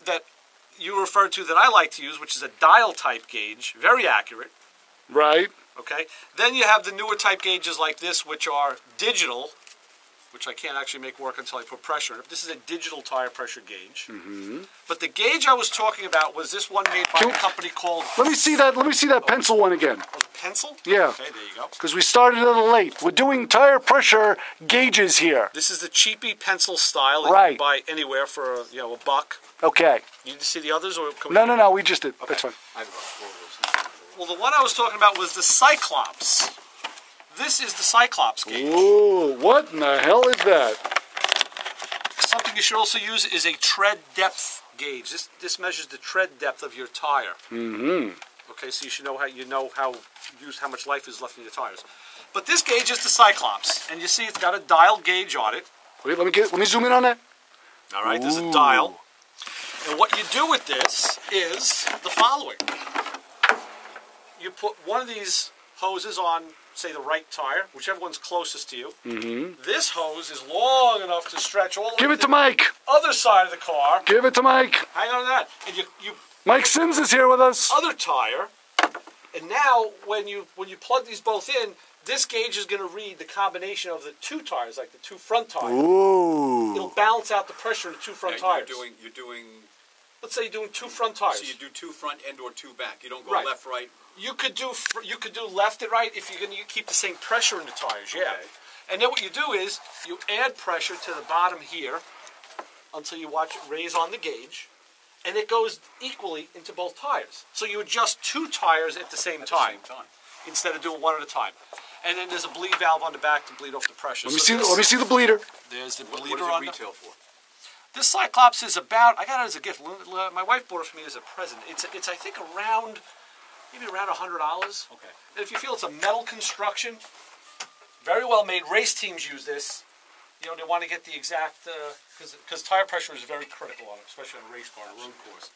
that you referred to that I like to use, which is a dial type gauge, very accurate. Right. Okay. Then you have the newer type gauges like this, which are digital, which I can't actually make work until I put pressure in it. This is a digital tire pressure gauge. Mm-hmm. But the gauge I was talking about was this one made by a company called... Let me see that pencil one again. Oh, the pencil? Yeah. Okay, there you go. Because we started a little late. We're doing tire pressure gauges here. This is the cheapy pencil style that right. you can buy anywhere for $1. Okay. You need to see the others? Or No, we just did. Okay. That's fine. I have about 4 of those. Well, the one I was talking about was the Cyclops. This is the Cyclops gauge. Ooh, what in the hell is that? Something you should also use is a tread depth gauge. This measures the tread depth of your tire. Mm-hmm. Okay, so you should know how much life is left in your tires. But this gauge is the Cyclops, and you see it's got a dial gauge on it. Wait, let me zoom in on that. All right, there's a dial. And what you do with this is the following. You put one of these hoses on, say, the right tire, whichever one's closest to you. Mm-hmm. This hose is long enough to stretch all the way Give it to Mike. Other side of the car. Give it to Mike. Hang on to that. And you Mike Sims is here with us. Other tire. And now, when you plug these both in, this gauge is going to read the combination of the two tires, like the two front tires. Ooh. It'll balance out the pressure of the two front tires. You're doing. Let's say you're doing two front tires. So you do two front and or two back. You don't go right. left, right. You could do left and right if you're going to keep the same pressure in the tires. Yeah. Okay. And then what you do is you add pressure to the bottom here until you watch it raise on the gauge, and it goes equally into both tires. So you adjust two tires at the same time instead of doing one at a time. And then there's a bleed valve on the back to bleed off the pressure. Let me see the bleeder. There's the bleeder what does on it retail for? This Cyclops is about, I got it as a gift. My wife bought it for me as a present. It's I think around, maybe around $100. Okay. And if you feel it's a metal construction, very well made. Race teams use this. You know, they want to get the exact, because tire pressure is very critical on it, especially on a race car, on a road course.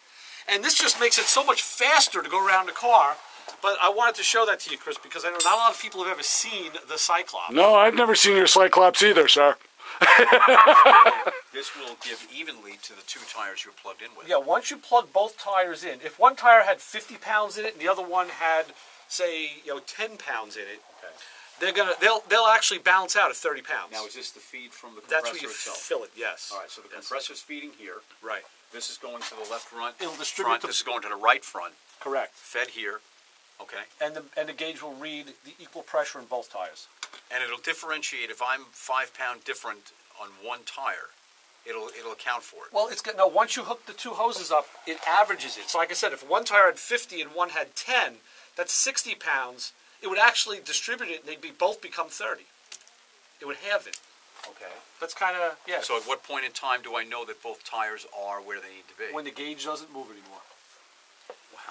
And this just makes it so much faster to go around the car. But I wanted to show that to you, Chris, because I know not a lot of people have ever seen the Cyclops. No, I've never seen your Cyclops either, sir. This will give evenly to the two tires you're plugged in with. Yeah, once you plug both tires in, if one tire had 50 pounds in it and the other one had, say, 10 pounds in it, okay, they'll actually balance out at 30 pounds. Now, is this the feed from the compressor itself? That's where you fill it, yes. All right, so the compressor's feeding here. Right. This is going to the left front. It'll distribute This is going to the right front. Correct. Fed here. Okay. And the gauge will read the equal pressure in both tires. And it'll differentiate if I'm 5 pound different on one tire. It'll account for it. Well, once you hook the two hoses up, it averages it. So like I said, if one tire had 50 and one had 10, that's 60 pounds. It would actually distribute it and they'd both become 30. It would halve it. Okay. That's kind of, yeah. So at what point in time do I know that both tires are where they need to be? When the gauge doesn't move anymore.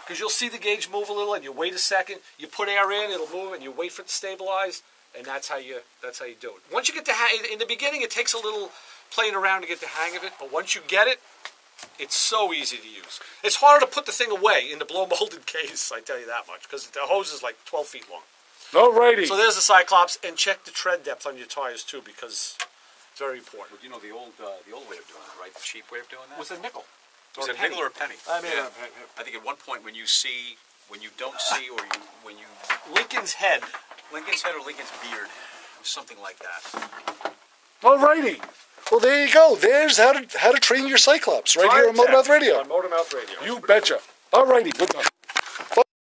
Because you'll see the gauge move a little, and you wait a second, you put air in, it'll move, and you wait for it to stabilize, and that's how you do it. Once you get in the beginning, it takes a little playing around to get the hang of it, but once you get it, it's so easy to use. It's harder to put the thing away in the blow molded case, I tell you that much, because the hose is like 12 feet long. Alrighty. So there's the Cyclops, and check the tread depth on your tires too, because it's very important. Well, you know the old way of doing it, right? The cheap way of doing that? Was it a nickel? Was it a nickel or a penny? I mean, I think at one point when you don't see, or when you Lincoln's head or Lincoln's beard, something like that. Alrighty. Well, there you go. There's how to train your Cyclops right here on MotorMouth Radio. On MotorMouth Radio. You betcha. Alrighty. Good night.